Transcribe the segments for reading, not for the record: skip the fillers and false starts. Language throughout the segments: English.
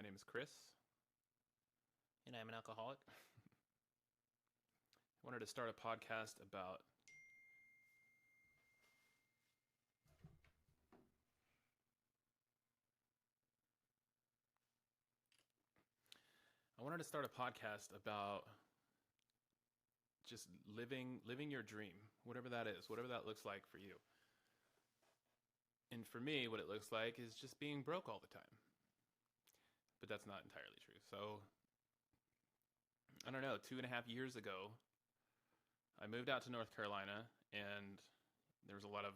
My name is Chris. And I'm an alcoholic. I wanted to start a podcast about just living your dream, whatever that is, whatever that looks like for you. And for me, what it looks like is just being broke all the time. But that's not entirely true. So, I don't know, 2.5 years ago, I moved out to North Carolina and there was a lot of,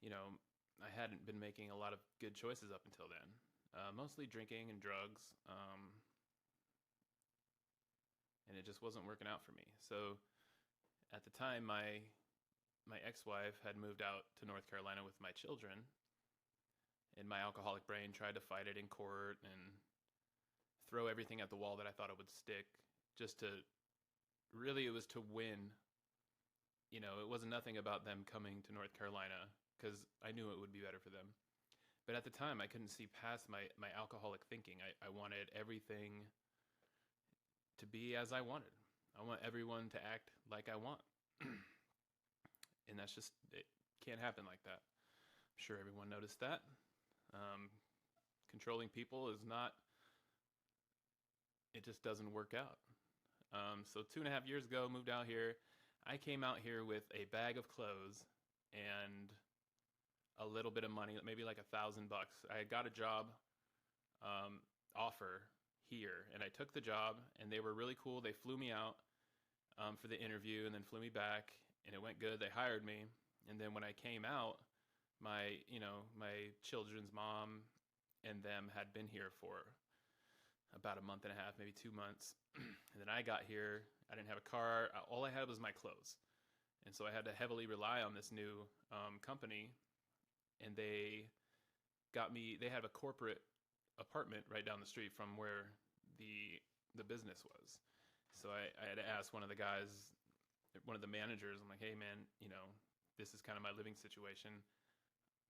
you know, I hadn't been making a lot of good choices up until then. Mostly drinking and drugs. And it just wasn't working out for me. So at the time, my ex-wife had moved out to North Carolina with my children, and my alcoholic brain tried to fight it in court and throw everything at the wall that I thought it would stick, just to really it was to win. It wasn't nothing about them coming to North Carolina because I knew it would be better for them. But at the time, I couldn't see past my alcoholic thinking. I wanted everything to be as I wanted. I want everyone to act like I want. And that's just, it can't happen like that. I'm sure everyone noticed that. Um, Controlling people is not, it just doesn't work out. So 2.5 years ago, moved out here. I came out here with a bag of clothes and a little bit of money, maybe like $1,000. I had got a job offer here, and I took the job, and they were really cool. They flew me out for the interview, and then flew me back, and it went good. They hired me, and then when I came out, my children's mom and them had been here for about a month and a half, maybe 2 months, and then I got here. I didn't have a car. All I had was my clothes, and so I had to heavily rely on this new company, and they got me. They have a corporate apartment right down the street from where the business was. So I had to ask one of the guys, one of the managers. I'm like, hey man, this is kind of my living situation.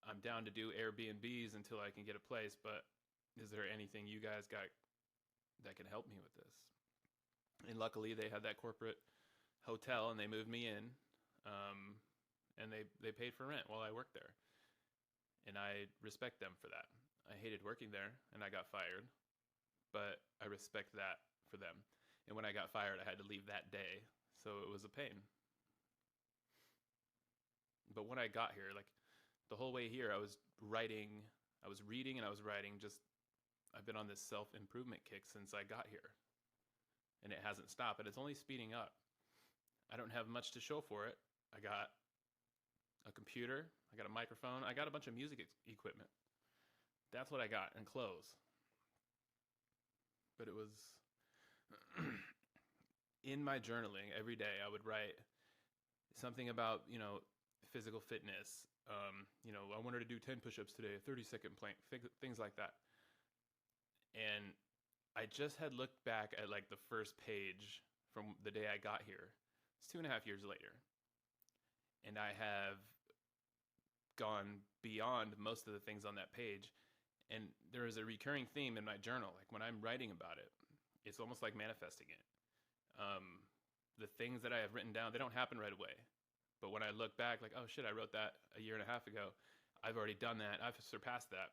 I'm down to do Airbnbs until I can get a place, but is there anything you guys got that can help me with this? And luckily, they had that corporate hotel, and they moved me in, and they paid for rent while I worked there, and I respect them for that. I hated working there, and I got fired, but I respect that for them. And when I got fired, I had to leave that day, so it was a pain. But when I got here, like the whole way here, I was writing, I was reading, and I was writing. Just I've been on this self improvement kick since I got here, and it hasn't stopped, and it's only speeding up. I don't have much to show for it. I got a computer, I got a microphone, I got a bunch of music equipment. That's what I got, and clothes. But it was in my journaling every day. I would write something about physical fitness. I wanted to do 10 push-ups today, a 30-second plank, things like that. And I just had looked back at like the first page from the day I got here. It's 2.5 years later, and I have gone beyond most of the things on that page. And there is a recurring theme in my journal. Like when I'm writing about it, it's almost like manifesting it. The things that I have written down, they don't happen right away. But when I look back, like, oh shit, I wrote that a year and a half ago. I've already done that. I've surpassed that.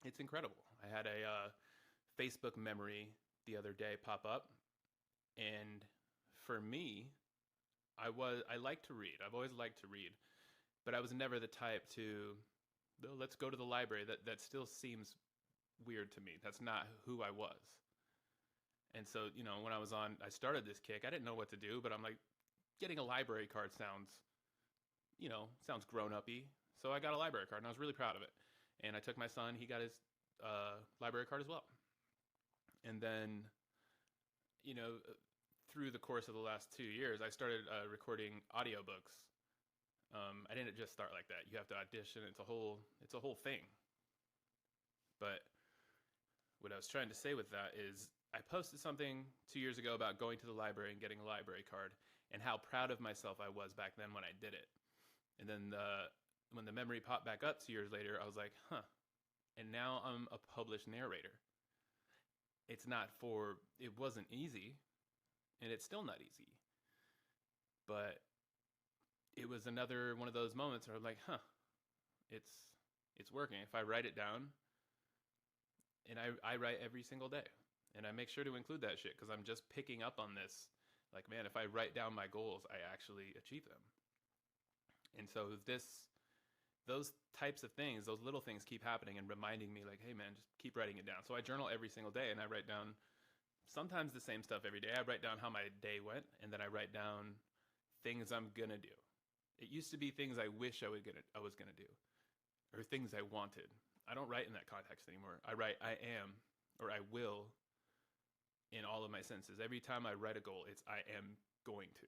It's incredible. I had a Facebook memory the other day pop up, and for me, I like to read. I've always liked to read, but I was never the type to, let's go to the library. That still seems weird to me. That's not who I was. And so, when I started this kick, I didn't know what to do, but I'm like, getting a library card sounds grown uppy. So I got a library card, and I was really proud of it. And I took my son; he got his library card as well. And then, you know, through the course of the last 2 years, I started recording audiobooks. I didn't just start like that. You have to audition. It's a whole thing. But what I was trying to say with that is I posted something 2 years ago about going to the library and getting a library card and how proud of myself I was back then when I did it. And then when the memory popped back up 2 years later, I was like, huh, and now I'm a published narrator. It wasn't easy, and it's still not easy, but it was another one of those moments where I'm like, huh, it's it's working. If I write it down, and I write every single day, and I make sure to include that shit because I'm just picking up on this. Like, man, if I write down my goals, I actually achieve them. And so those types of things, those little things keep happening and reminding me, like, hey, man, just keep writing it down. So I journal every single day, and I write down sometimes the same stuff every day. I write down how my day went, and then I write down things I'm gonna do. It used to be things I wish I was gonna do, or things I wanted. I don't write in that context anymore. I write I am or I will in all of my senses. Every time I write a goal, it's I am going to.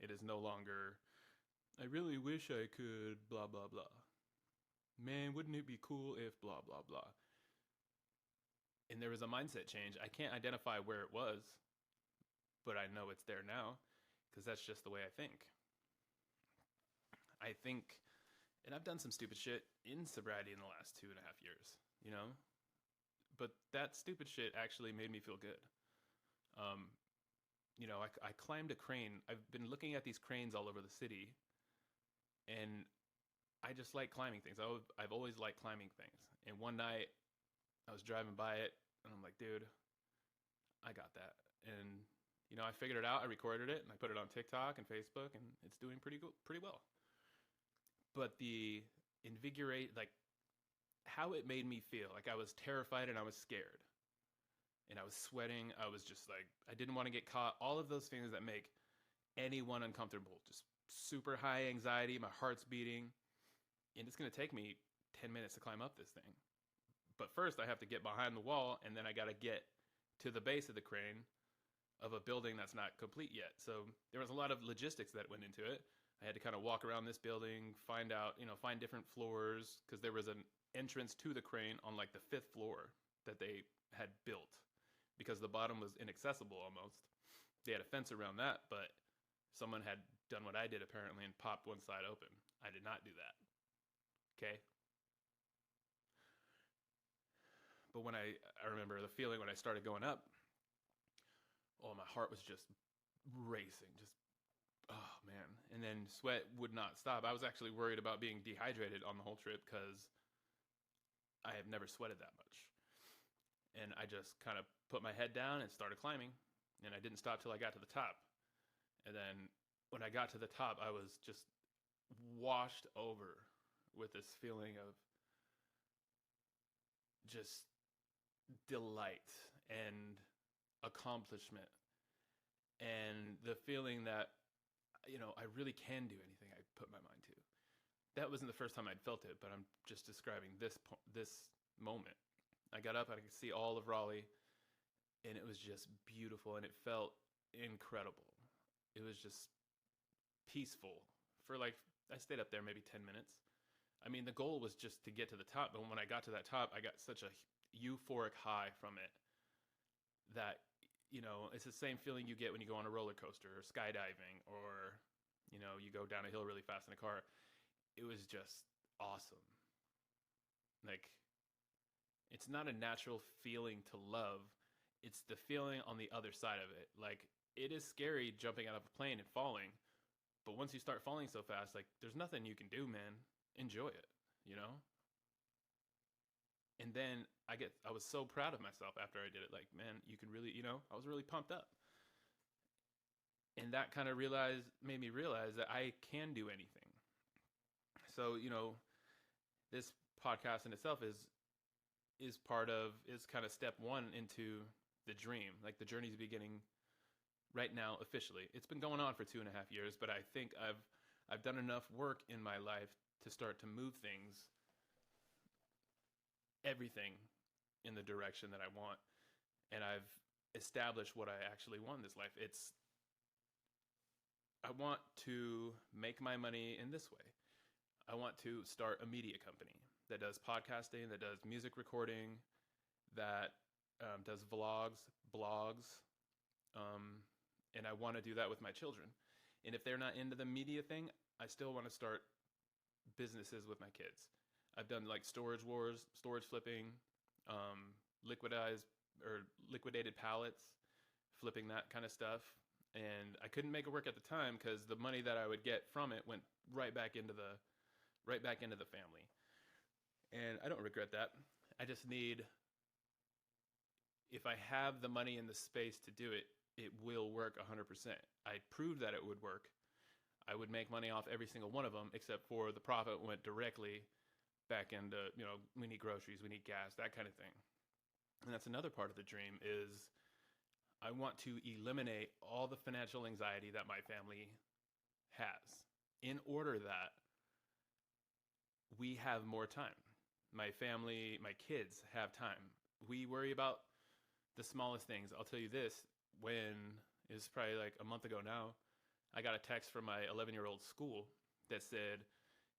It is no longer I really wish I could blah blah blah. Man, wouldn't it be cool if blah blah blah. And there was a mindset change. I can't identify where it was, but I know it's there now because that's just the way I think. I think, and I've done some stupid shit in sobriety in the last 2.5 years, you know? But that stupid shit actually made me feel good. Um, I climbed a crane. I've been looking at these cranes all over the city, and I just like climbing things. I've always liked climbing things. And one night, I was driving by it, and I'm like, dude, I got that. And I figured it out. I recorded it, and I put it on TikTok and Facebook, and it's doing pretty well. But the like how it made me feel, like I was terrified and I was scared. And I was sweating. I was just like, I didn't want to get caught. All of those things that make anyone uncomfortable. Just super high anxiety. My heart's beating. And it's going to take me 10 minutes to climb up this thing. But first, I have to get behind the wall, and then I got to get to the base of the crane of a building that's not complete yet. So there was a lot of logistics that went into it. I had to kind of walk around this building, find different floors, because there was an entrance to the crane on like the 5th floor that they had built, because the bottom was inaccessible almost. They had a fence around that, but someone had done what I did apparently and popped one side open. I did not do that. Okay? But when I remember the feeling when I started going up, oh, my heart was just racing, just, oh man. And then sweat would not stop. I was actually worried about being dehydrated on the whole trip because I have never sweated that much. And I just kind of put my head down and started climbing, and I didn't stop till I got to the top. And then when I got to the top, I was just washed over with this feeling of just delight and accomplishment, and the feeling that I really can do anything I put my mind to. That wasn't the first time I'd felt it, but I'm just describing this moment. I got up, I could see all of Raleigh, and it was just beautiful, and it felt incredible. It was just peaceful for I stayed up there maybe 10 minutes. I mean, the goal was just to get to the top, but when I got to that top, I got such a euphoric high from it that, it's the same feeling you get when you go on a roller coaster or skydiving, or, you go down a hill really fast in a car. It was just awesome. Like, it's not a natural feeling to love. It's the feeling on the other side of it. Like, it is scary jumping out of a plane and falling, but once you start falling so fast, like, there's nothing you can do, man. Enjoy it, And then I was so proud of myself after I did it. Like, man, you can really, I was really pumped up. And that kind of made me realize that I can do anything. So, this podcast in itself is kind of step one into the dream. Like, the journey's beginning right now officially. It's been going on for 2.5 years, but I think I've done enough work in my life to start to move everything in the direction that I want. And I've established what I actually want in this life. I want to make my money in this way. I want to start a media company that does podcasting, that does music recording, that does vlogs, blogs, and I want to do that with my children. And if they're not into the media thing, I still want to start businesses with my kids. I've done like storage wars, storage flipping, um, liquidized or liquidated pallets, flipping that kind of stuff. And I couldn't make it work at the time because the money that I would get from it went right back into the family. And I don't regret that. I just need, if I have the money and the space to do it, it will work 100%. I proved that it would work. I would make money off every single one of them, except for the profit went directly back into, we need groceries, we need gas, that kind of thing. And that's another part of the dream is I want to eliminate all the financial anxiety that my family has in order that we have more time. My family, my kids have time. We worry about the smallest things. I'll tell you this, when it was probably like a month ago now, I got a text from my 11-year-old school that said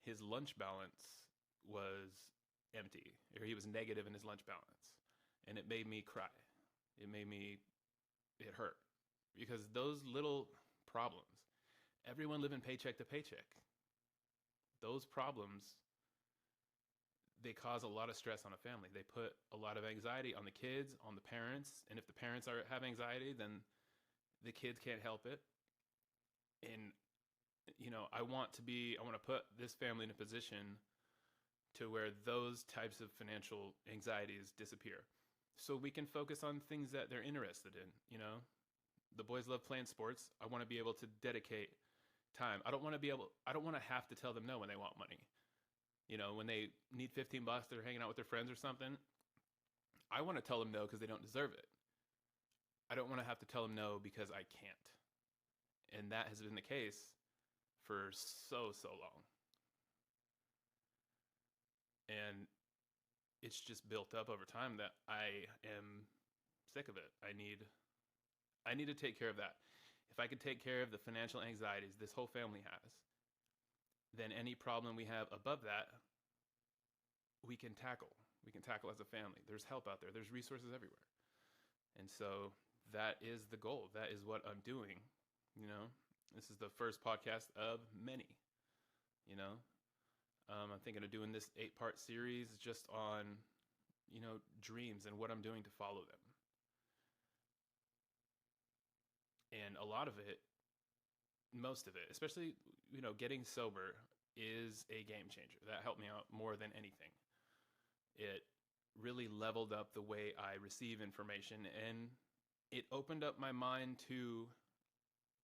his lunch balance was empty, or he was negative in his lunch balance. And it made me cry. It hurt. Because those little problems, everyone living paycheck to paycheck, those problems, they cause a lot of stress on a family. They put a lot of anxiety on the kids, on the parents. And if the parents have anxiety, then the kids can't help it. And, I want to put this family in a position to where those types of financial anxieties disappear. So we can focus on things that they're interested in, The boys love playing sports. I want to be able to dedicate time. I don't want to have to tell them no when they want money. When they need $15, they're hanging out with their friends or something. I want to tell them no because they don't deserve it. I don't want to have to tell them no because I can't. And that has been the case for so long. And it's just built up over time that I am sick of it. I need to take care of that. If I could take care of the financial anxieties this whole family has, then any problem we have above that, we can tackle. We can tackle as a family. There's help out there. There's resources everywhere. And so that is the goal. That is what I'm doing. This is the first podcast of many. I'm thinking of doing this 8-part series just on, dreams and what I'm doing to follow them. And a lot of it, most of it, especially, getting sober is a game changer. That helped me out more than anything. It really leveled up the way I receive information, and it opened up my mind to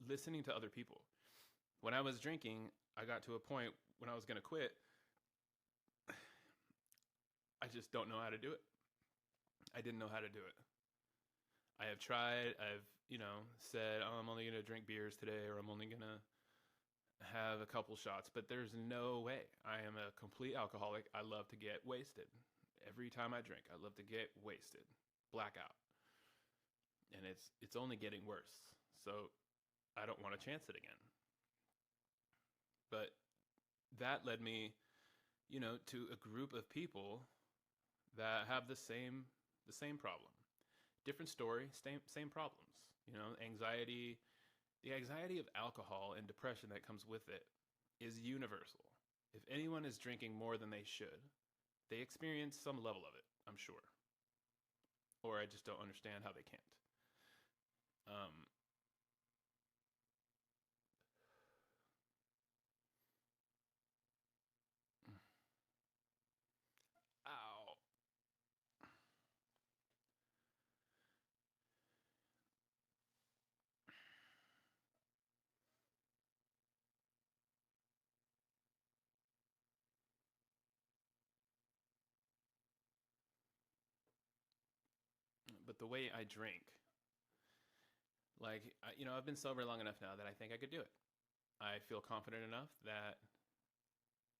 listening to other people. When I was drinking, I got to a point when I was going to quit. I just don't know how to do it. I didn't know how to do it. I have tried. I've, said, oh, I'm only going to drink beers today, or I'm only going to have a couple shots, but there's no way. I am a complete alcoholic. I love to get wasted. Every time I drink, I love to get wasted, blackout. And it's only getting worse. So I don't want to chance it again. But that led me, to a group of people that have the same problem. Different story, same problems. Anxiety. The anxiety of alcohol and depression that comes with it is universal. If anyone is drinking more than they should, they experience some level of it, I'm sure. Or I just don't understand how they can't. Ow. But the way I drink, I've been sober long enough now that I think I could do it. I feel confident enough that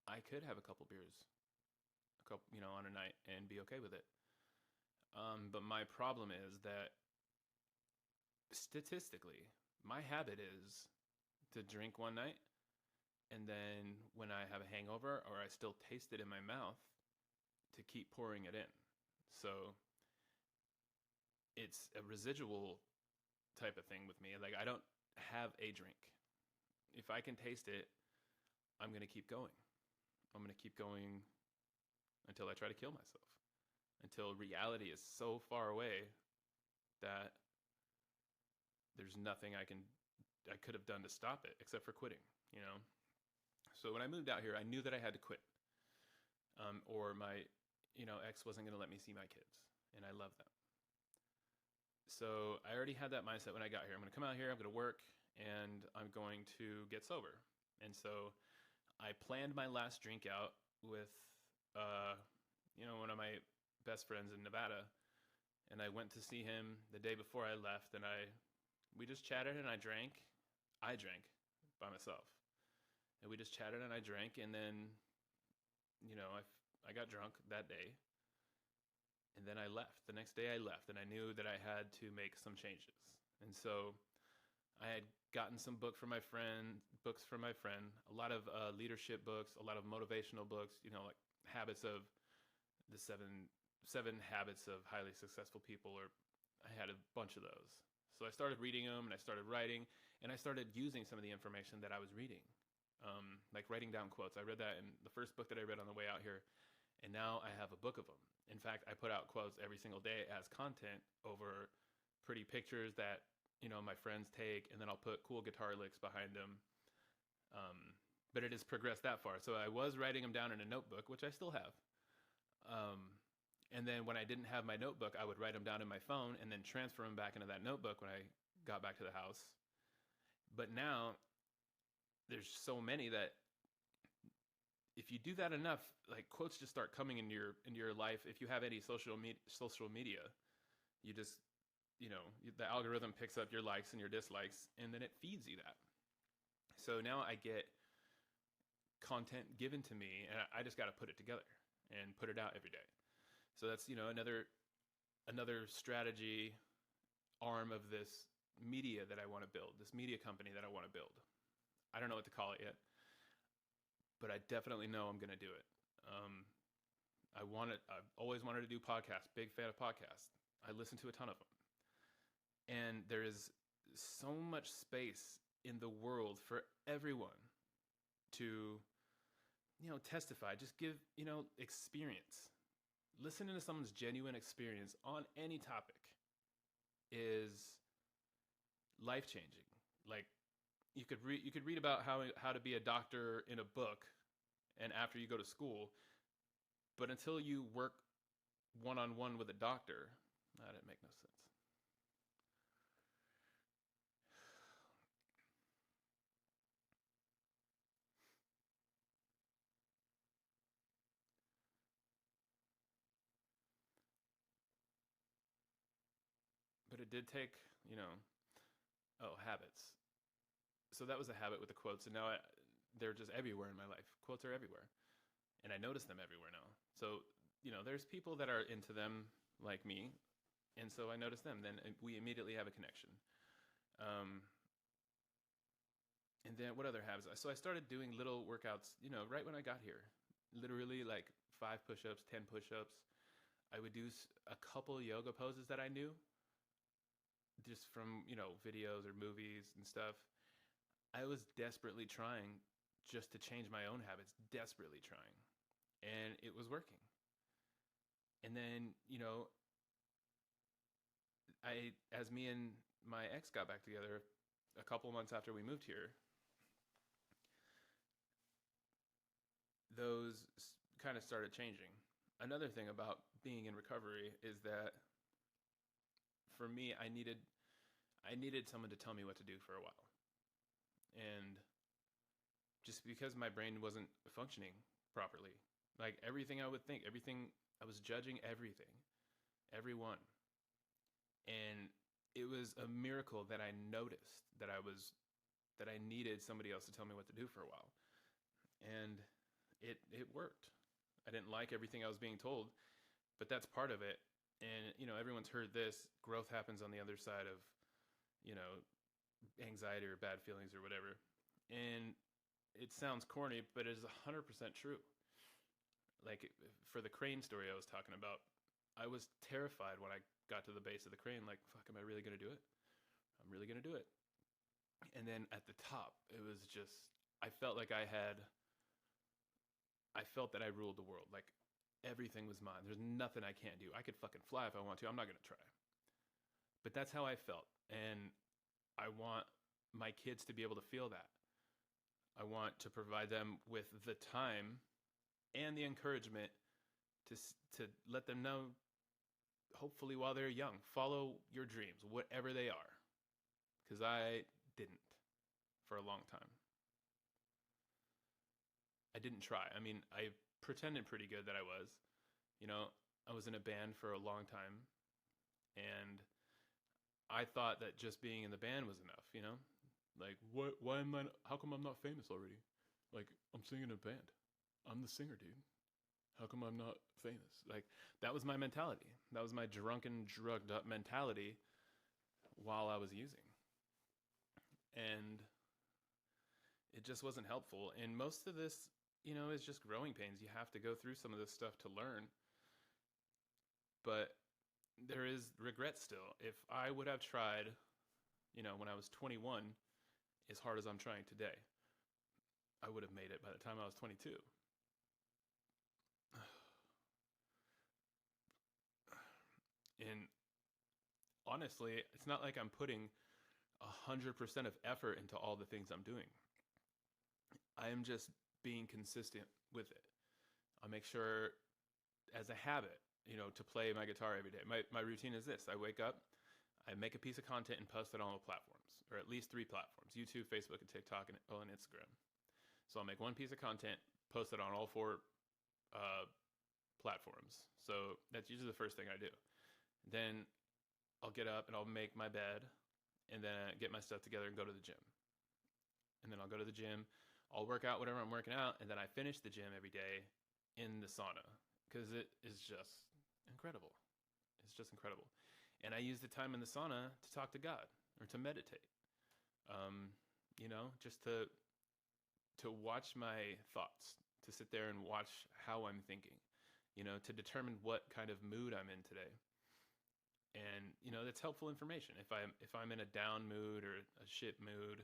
I could have a couple beers, on a night and be okay with it. But my problem is that statistically, my habit is to drink one night, and then when I have a hangover or I still taste it in my mouth, to keep pouring it in. So it's a residual type of thing with me. Like, I don't have a drink. If I can taste it, I'm going to keep going. I'm going to keep going until I try to kill myself, until reality is so far away that there's nothing I could have done to stop it except for quitting, you know? So when I moved out here, I knew that I had to quit, or my, ex wasn't going to let me see my kids, and I love them. So I already had that mindset when I got here. I'm going to come out here, I'm going to work, and I'm going to get sober. And so I planned my last drink out with, one of my best friends in Nevada, and I went to see him the day before I left, and we just chatted and I drank. I drank by myself, and we just chatted and I drank, and then, I got drunk that day, and then I left. The next day I left, and I knew that I had to make some changes. And so I had gotten some books from my friend, a lot of leadership books, a lot of motivational books, like habits of the seven habits of highly successful people, or I had a bunch of those. So I started reading them, and I started writing, and I started using some of the information that I was reading, like writing down quotes. I read that in the first book that I read on the way out here, and now I have a book of them. In fact, I put out quotes every single day as content over pretty pictures that, my friends take, and then I'll put cool guitar licks behind them. But it has progressed that far. So I was writing them down in a notebook, which I still have. And then when I didn't have my notebook, I would write them down in my phone and then transfer them back into that notebook when I got back to the house. But now there's so many that if you do that enough, like quotes just start coming into your life. If you have any social media, you just, the algorithm picks up your likes and your dislikes, and then it feeds you that. So now I get content given to me, and I just got to put it together and put it out every day. So that's, another strategy arm of this media that I want to build, this media company that I want to build. I don't know what to call it yet, but I definitely know I'm going to do it. I've always wanted to do podcasts, big fan of podcasts. I listen to a ton of them. And there is so much space in the world for everyone to, testify, just give, experience. Listening to someone's genuine experience on any topic is life-changing. Like, you could read about how to be a doctor in a book and after you go to school, but until you work one-on-one with a doctor, that didn't make no sense. But it did take, habits. So that was a habit with the quotes, and now they're just everywhere in my life. Quotes are everywhere, and I notice them everywhere now. So, there's people that are into them like me, and so I notice them. Then we immediately have a connection. And then what other habits? So I started doing little workouts, right when I got here. Literally like 5 push-ups, 10 push-ups. I would do a couple yoga poses that I knew just from, videos or movies and stuff. I was desperately trying just to change my own habits, desperately trying. And it was working. And then, as me and my ex got back together a couple months after we moved here, those kind of started changing. Another thing about being in recovery is that for me, I needed someone to tell me what to do for a while. And just because my brain wasn't functioning properly, like everything I would think, I was judging everyone. And it was a miracle that I noticed that I needed somebody else to tell me what to do for a while. And it worked. I didn't like everything I was being told, but that's part of it. And, everyone's heard this, growth happens on the other side of, anxiety or bad feelings or whatever. And it sounds corny, but it is 100% true. Like for the crane story I was talking about, I was terrified when I got to the base of the crane, like, fuck, am I really going to do it? I'm really going to do it. And then at the top, it was just, I felt that I ruled the world. Like everything was mine. There's nothing I can't do. I could fucking fly if I want to. I'm not going to try. But that's how I felt. And I want my kids to be able to feel that. I want to provide them with the time and the encouragement to let them know, hopefully while they're young, follow your dreams, whatever they are. Because I didn't for a long time. I didn't try. I mean, I pretended pretty good that I was. You know, I was in a band for a long time, and I thought that just being in the band was enough, you know? Like, why am I, how come I'm not famous already? Like, I'm singing in a band. I'm the singer, dude. How come I'm not famous? Like, that was my mentality. That was my drunken, drugged up mentality while I was using. And it just wasn't helpful. And most of this, you know, is just growing pains. You have to go through some of this stuff to learn. But there is regret still. If I would have tried, you know, when I was 21, as hard as I'm trying today, I would have made it by the time I was 22. And honestly, it's not like I'm putting 100% of effort into all the things I'm doing. I am just being consistent with it. I make sure as a habit, you know, to play my guitar every day. My routine is this. I wake up, I make a piece of content and post it on all platforms, or at least 3 platforms: YouTube, Facebook, and TikTok, and Instagram. So I'll make one piece of content, post it on all 4 platforms. So that's usually the first thing I do. Then I'll get up and I'll make my bed, and then get my stuff together and go to the gym. And then I'll go to the gym, I'll work out whatever I'm working out, and then I finish the gym every day in the sauna, because it is just incredible. It's just incredible. And I use the time in the sauna to talk to God or to meditate. You know, just to watch my thoughts, to sit there and watch how I'm thinking, you know, to determine what kind of mood I'm in today. And, you know, that's helpful information. If I'm in a down mood or a shit mood,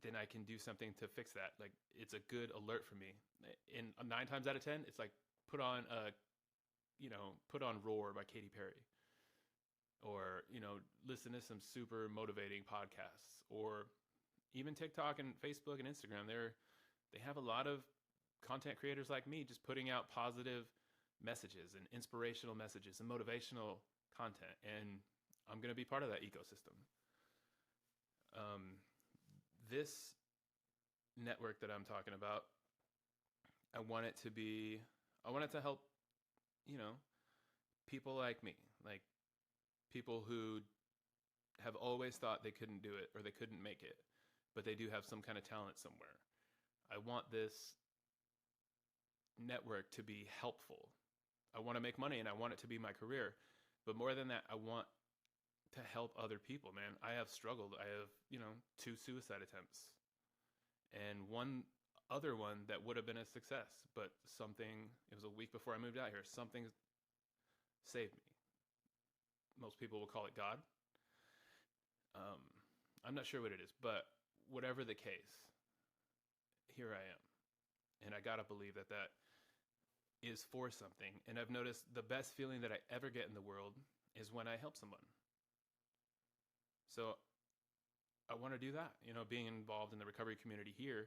then I can do something to fix that. Like, it's a good alert for me. In 9 times out of 10, it's like put on Roar by Katy Perry, or, you know, listen to some super motivating podcasts, or even TikTok and Facebook and Instagram. They have a lot of content creators like me just putting out positive messages and inspirational messages and motivational content, and I'm going to be part of that ecosystem. This network that I'm talking about, I want it to help, you know, people like me, like people who have always thought they couldn't do it or they couldn't make it, but they do have some kind of talent somewhere. I want this network to be helpful. I want to make money and I want it to be my career. But more than that, I want to help other people, man. I have struggled. I have, you know, 2 suicide attempts and one other one that would have been a success, but it was a week before I moved out here, something saved me. Most people will call it God. I'm not sure what it is, but whatever the case, here I am. And I gotta believe that is for something. And I've noticed the best feeling that I ever get in the world is when I help someone. So I want to do that. You know, being involved in the recovery community here,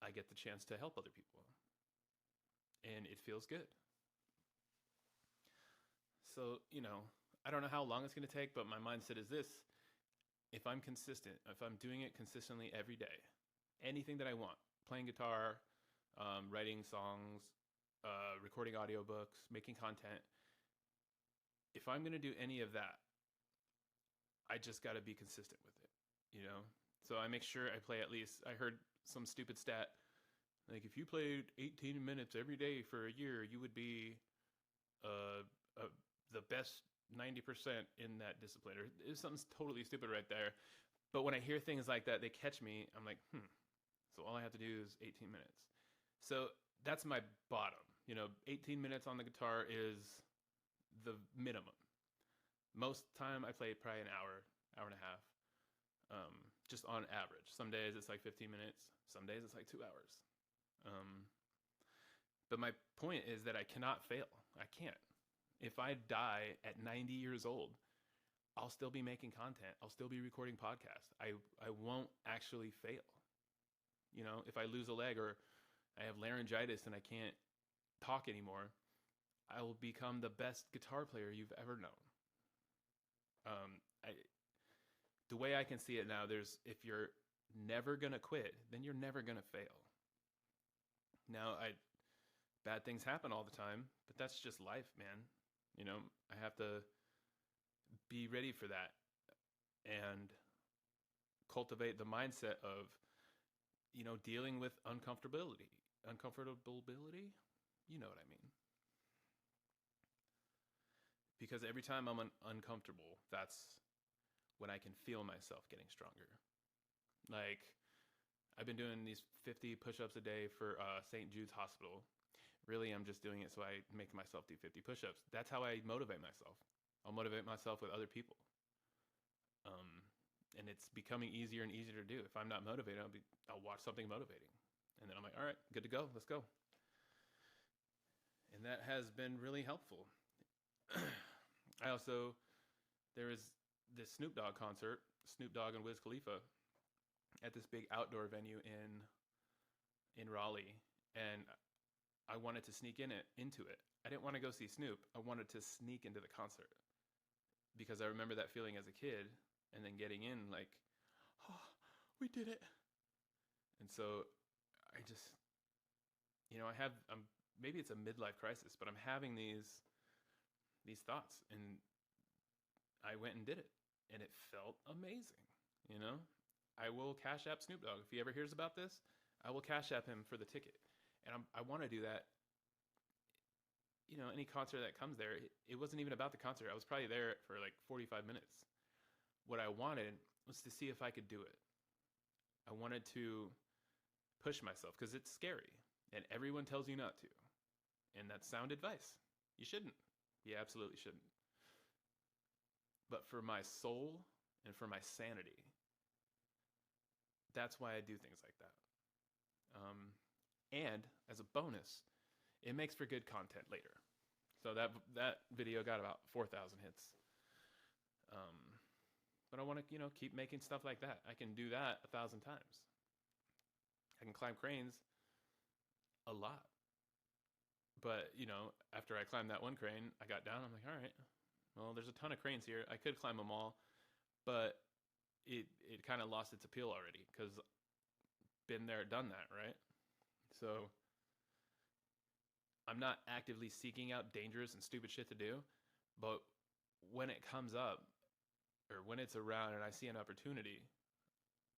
I get the chance to help other people. And it feels good. So, you know, I don't know how long it's going to take, but my mindset is this. If I'm consistent, if I'm doing it consistently every day, anything that I want, playing guitar, writing songs, recording audiobooks, making content, if I'm going to do any of that, I just got to be consistent with it, you know? So I make sure I play at least, I heard some stupid stat, like if you played 18 minutes every day for a year, you would be the best 90% in that discipline. Or it's something totally stupid right there. But when I hear things like that, they catch me. I'm like, so all I have to do is 18 minutes. So that's my bottom. You know, 18 minutes on the guitar is the minimum. Most time I play probably an hour and a half, just on average. Some days it's like 15 minutes. Some days it's like 2 hours. But my point is that I cannot fail. I can't. If I die at 90 years old, I'll still be making content. I'll still be recording podcasts. I won't actually fail. You know, if I lose a leg or I have laryngitis and I can't talk anymore, I will become the best guitar player you've ever known. The way I can see it now, if you're never gonna quit, then you're never gonna fail. Now, bad things happen all the time, but that's just life, man. You know, I have to be ready for that and cultivate the mindset of, you know, dealing with uncomfortability. You know what I mean? Because every time I'm uncomfortable, that's when I can feel myself getting stronger. Like, I've been doing these 50 push-ups a day for St. Jude's Hospital. Really, I'm just doing it so I make myself do 50 push-ups. That's how I motivate myself. I'll motivate myself with other people. And it's becoming easier and easier to do. If I'm not motivated, I'll watch something motivating. And then I'm like, all right, good to go. Let's go. And that has been really helpful. There is this Snoop Dogg concert, Snoop Dogg and Wiz Khalifa, at this big outdoor venue in Raleigh. And I wanted to sneak into it. I didn't want to go see Snoop. I wanted to sneak into the concert because I remember that feeling as a kid, and then getting in like, oh, we did it. And so I just, you know, maybe it's a midlife crisis, but I'm having these thoughts, and I went and did it, and it felt amazing. You know, I will cash app Snoop Dogg. If he ever hears about this, I will cash app him for the ticket. And I want to do that. You know, any concert that comes there, it wasn't even about the concert. I was probably there for like 45 minutes. What I wanted was to see if I could do it. I wanted to push myself because it's scary and everyone tells you not to. And that's sound advice. You shouldn't. You absolutely shouldn't. But for my soul and for my sanity, that's why I do things like that. And as a bonus, it makes for good content later. So that video got about 4,000 hits. But I want to, you know, keep making stuff like that. I can do that 1,000 times. I can climb cranes a lot. But, you know, after I climbed that one crane, I got down. I'm like, all right, well, there's a ton of cranes here. I could climb them all, but it kind of lost its appeal already because been there, done that, right? So I'm not actively seeking out dangerous and stupid shit to do, but when it comes up or when it's around and I see an opportunity,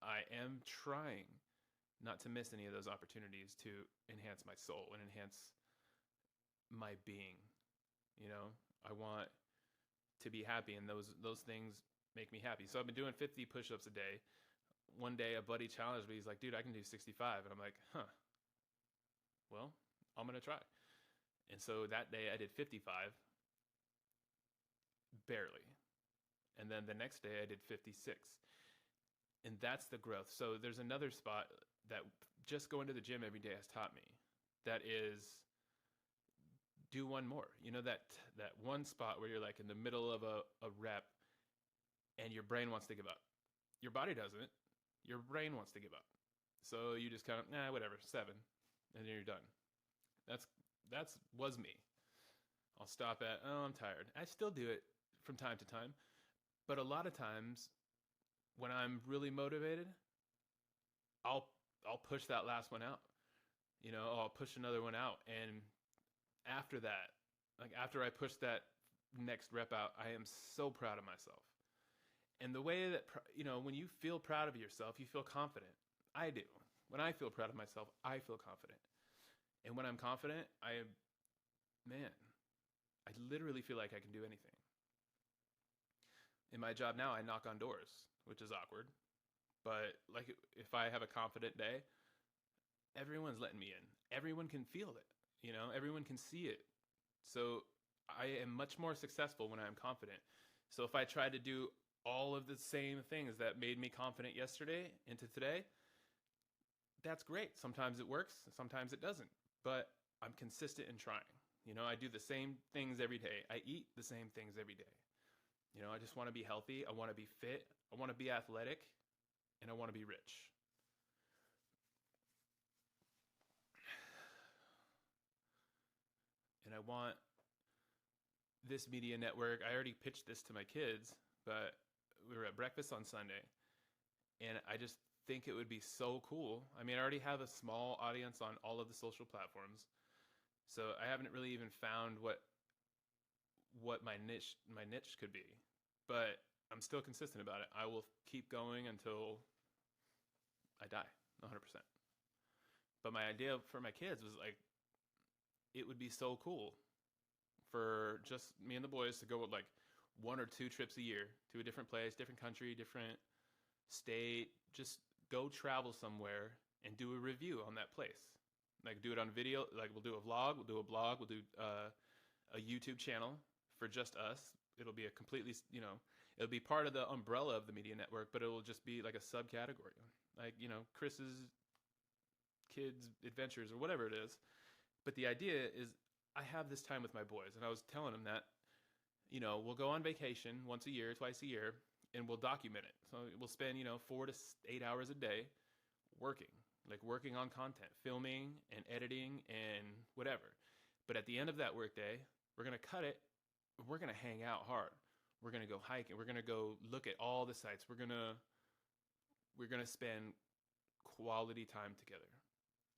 I am trying not to miss any of those opportunities to enhance my soul and enhance my being. You know, I want to be happy, and those things make me happy. So I've been doing 50 push-ups a day. One day a buddy challenged me. He's like, dude, I can do 65. And I'm like, huh, well, I'm going to try. And so that day I did 55, barely. And then the next day I did 56. And that's the growth. So there's another spot that just going to the gym every day has taught me. That is, do one more. You know, that one spot where you're like in the middle of a rep and your brain wants to give up. Your body doesn't. Your brain wants to give up. So you just kind of, whatever, 7. And then you're done. That's was me. I'll stop at, oh, I'm tired. I still do it from time to time. But a lot of times when I'm really motivated, I'll push that last one out. You know, I'll push another one out. And after that, like after I push that next rep out, I am so proud of myself. And the way that, you know, when you feel proud of yourself, you feel confident. I do. When I feel proud of myself, I feel confident. And when I'm confident, I literally feel like I can do anything. In my job now, I knock on doors, which is awkward. But like if I have a confident day, everyone's letting me in. Everyone can feel it. You know, everyone can see it. So I am much more successful when I'm confident. So if I try to do all of the same things that made me confident yesterday into today, that's great. Sometimes it works, sometimes it doesn't. But I'm consistent in trying. I do the same things every day. I eat the same things every day. I just want to be healthy. I want to be fit. I want to be athletic, and I want to be rich. And I want this media network. I already pitched this to my kids, but we were at breakfast on Sunday, and I just think it would be so cool. I mean, I already have a small audience on all of the social platforms, so I haven't really even found what my niche could be, but I'm still consistent about it. I will keep going until I die, 100%. But my idea for my kids was like, it would be so cool for just me and the boys to go with like 1 or 2 trips a year to a different place, different country, different state. Just go travel somewhere and do a review on that place. Like do it on video. Like we'll do a vlog, we'll do a blog, we'll do a YouTube channel for just us. It'll be a completely, it'll be part of the umbrella of the media network, but it will just be like a subcategory. Like, Chris's kids adventures or whatever it is. But the idea is I have this time with my boys, and I was telling them that, we'll go on vacation once a year, twice a year, and we'll document it. So we'll spend, 4 to 8 hours a day working on content, filming and editing and whatever. But at the end of that workday, we're going to cut it. We're going to hang out hard. We're going to go hiking. We're going to go look at all the sites. We're going to spend quality time together.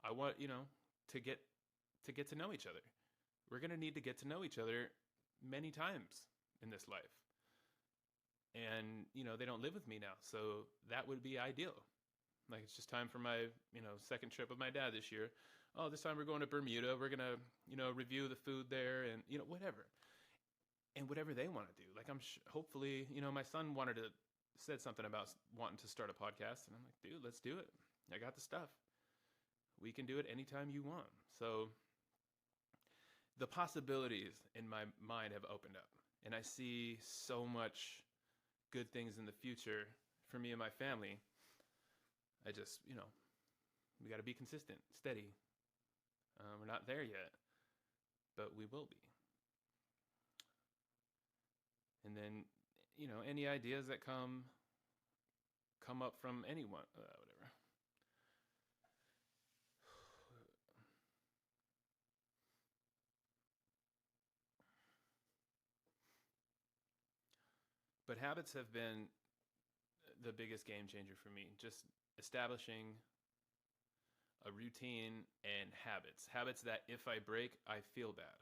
I want, to get to know each other. We're going to need to get to know each other many times in this life. And, they don't live with me now. So that would be ideal. Like, it's just time for my, second trip with my dad this year. Oh, this time we're going to Bermuda. We're going to, review the food there and, whatever. And whatever they want to do. Like, hopefully, my son said something about wanting to start a podcast. And I'm like, dude, let's do it. I got the stuff. We can do it anytime you want. So the possibilities in my mind have opened up. And I see so much good things in the future for me and my family. I just, we got to be consistent, steady. We're not there yet, but we will be. And then, any ideas that come up from anyone, whatever. But habits have been the biggest game changer for me. Just establishing a routine and habits that if I break, I feel bad.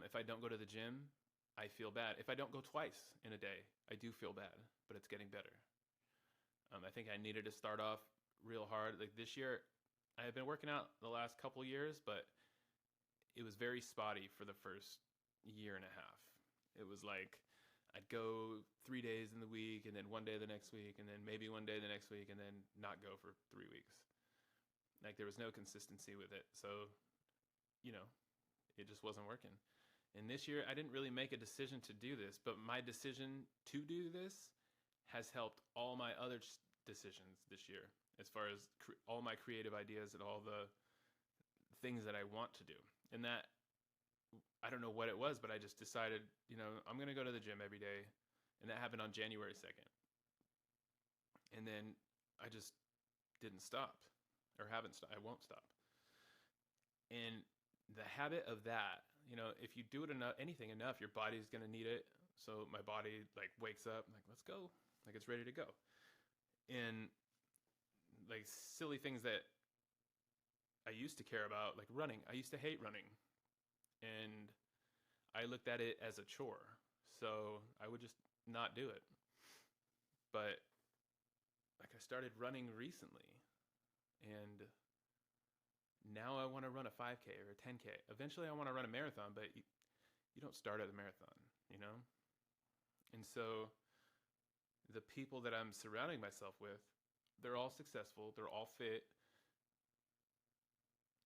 If I don't go to the gym, I feel bad. If I don't go twice in a day, I do feel bad, but it's getting better. I think I needed to start off real hard. Like this year, I have been working out the last couple years, but it was very spotty for the first year and a half. It was like I'd go 3 days in the week and then 1 day the next week and then maybe 1 day the next week and then not go for 3 weeks. Like there was no consistency with it. So, it just wasn't working. And this year I didn't really make a decision to do this, but my decision to do this has helped all my other decisions this year as far as all my creative ideas and all the things that I want to do. And that, I don't know what it was, but I just decided, I'm going to go to the gym every day. And that happened on January 2nd. And then I just didn't stop or haven't stopped. I won't stop. And the habit of that, if you do it enough, anything enough, your body's going to need it. So my body like wakes up, like, let's go. Like it's ready to go. And like silly things that I used to care about, like running. I used to hate running. And I looked at it as a chore. So I would just not do it. But like I started running recently. And now I want to run a 5K or a 10K. Eventually I want to run a marathon, but you don't start at a marathon, And so the people that I'm surrounding myself with, they're all successful. They're all fit.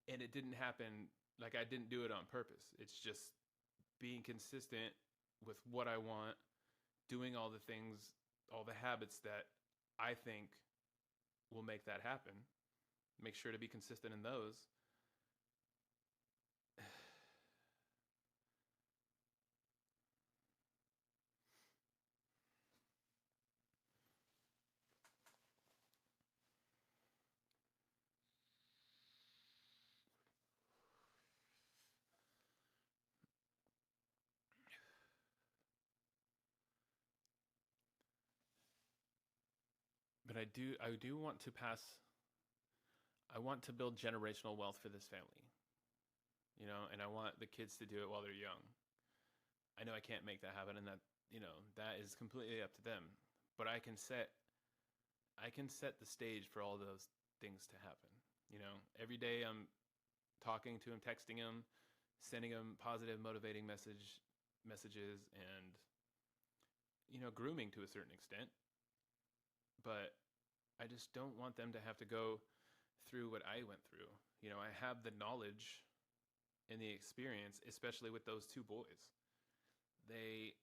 And it didn't happen, like I didn't do it on purpose. It's just being consistent with what I want, doing all the things, all the habits that I think will make that happen. Make sure to be consistent in those. I do want to pass. I want to build generational wealth for this family, and I want the kids to do it while they're young. I know I can't make that happen, and that is completely up to them. But I can set the stage for all those things to happen. Every day I'm talking to him, texting him, sending him positive, motivating messages, and grooming to a certain extent. But I just don't want them to have to go through what I went through. I have the knowledge and the experience, especially with those two boys. They,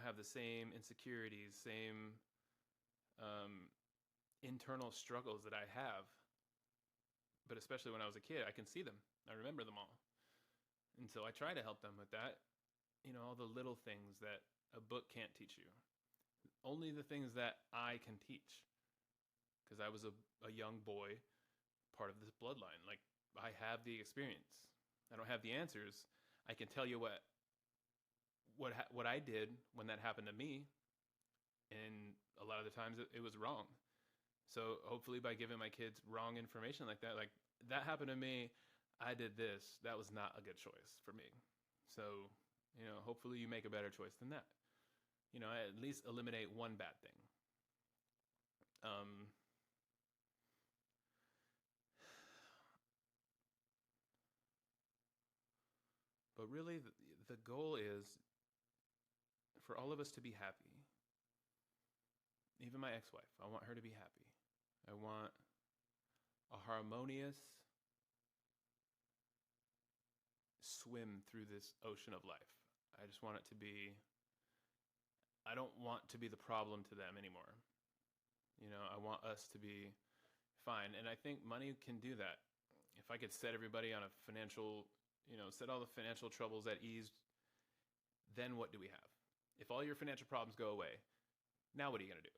have the same insecurities, same internal struggles that I have. But especially when I was a kid, I can see them. I remember them all. And so I try to help them with that. All the little things that a book can't teach you. Only the things that I can teach. Because I was a young boy, part of this bloodline. Like, I have the experience. I don't have the answers. I can tell you what I did when that happened to me. And a lot of the times it was wrong. So hopefully by giving my kids wrong information like that happened to me, I did this. That was not a good choice for me. So, hopefully you make a better choice than that. At least eliminate one bad thing. But really, the goal is for all of us to be happy. Even my ex-wife, I want her to be happy. I want a harmonious swim through this ocean of life. I just want it to be, I don't want to be the problem to them anymore. I want us to be fine. And I think money can do that. If I could set everybody on a financial, set all the financial troubles at ease, then what do we have? If all your financial problems go away, now what are you going to do?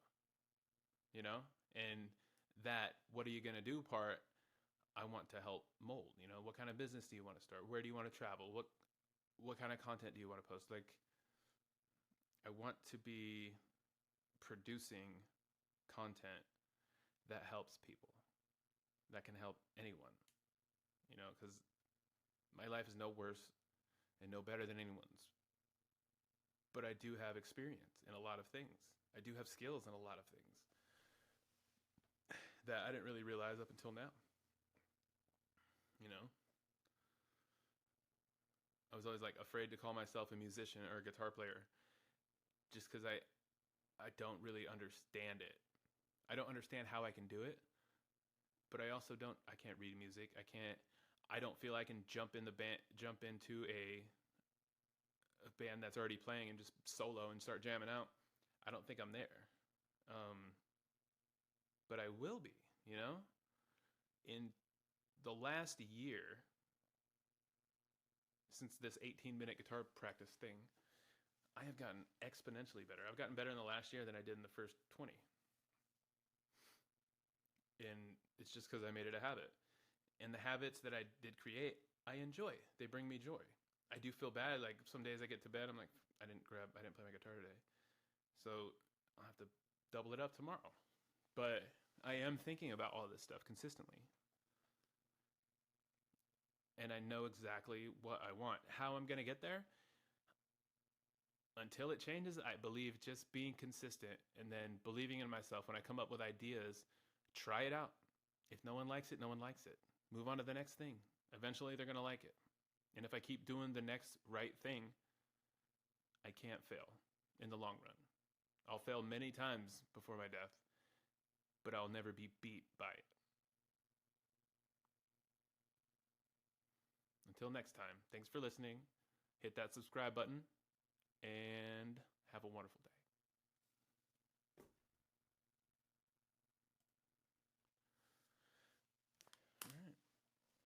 And that what are you going to do part, I want to help mold. What kind of business do you want to start? Where do you want to travel? What kind of content do you want to post? Like, I want to be producing content that helps people, that can help anyone, because my life is no worse and no better than anyone's. But I do have experience in a lot of things. I do have skills in a lot of things that I didn't really realize up until now. I was always afraid to call myself a musician or a guitar player just because I don't really understand it. I don't understand how I can do it, but I can't read music. I don't feel I can jump into a band that's already playing and just solo and start jamming out. I don't think I'm there. But I will be, in the last year, since this 18-minute guitar practice thing, I have gotten exponentially better. I've gotten better in the last year than I did in the first 20. And it's just because I made it a habit. And the habits that I did create, I enjoy. They bring me joy. I do feel bad. Like, some days I get to bed, I'm like, I didn't play my guitar today. So I'll have to double it up tomorrow. But I am thinking about all this stuff consistently. And I know exactly what I want. How I'm going to get there? Until it changes, I believe just being consistent and then believing in myself. When I come up with ideas, try it out. If no one likes it, no one likes it. Move on to the next thing. Eventually, they're going to like it. And if I keep doing the next right thing, I can't fail in the long run. I'll fail many times before my death, but I'll never be beat by it. Until next time, thanks for listening. Hit that subscribe button and have a wonderful day.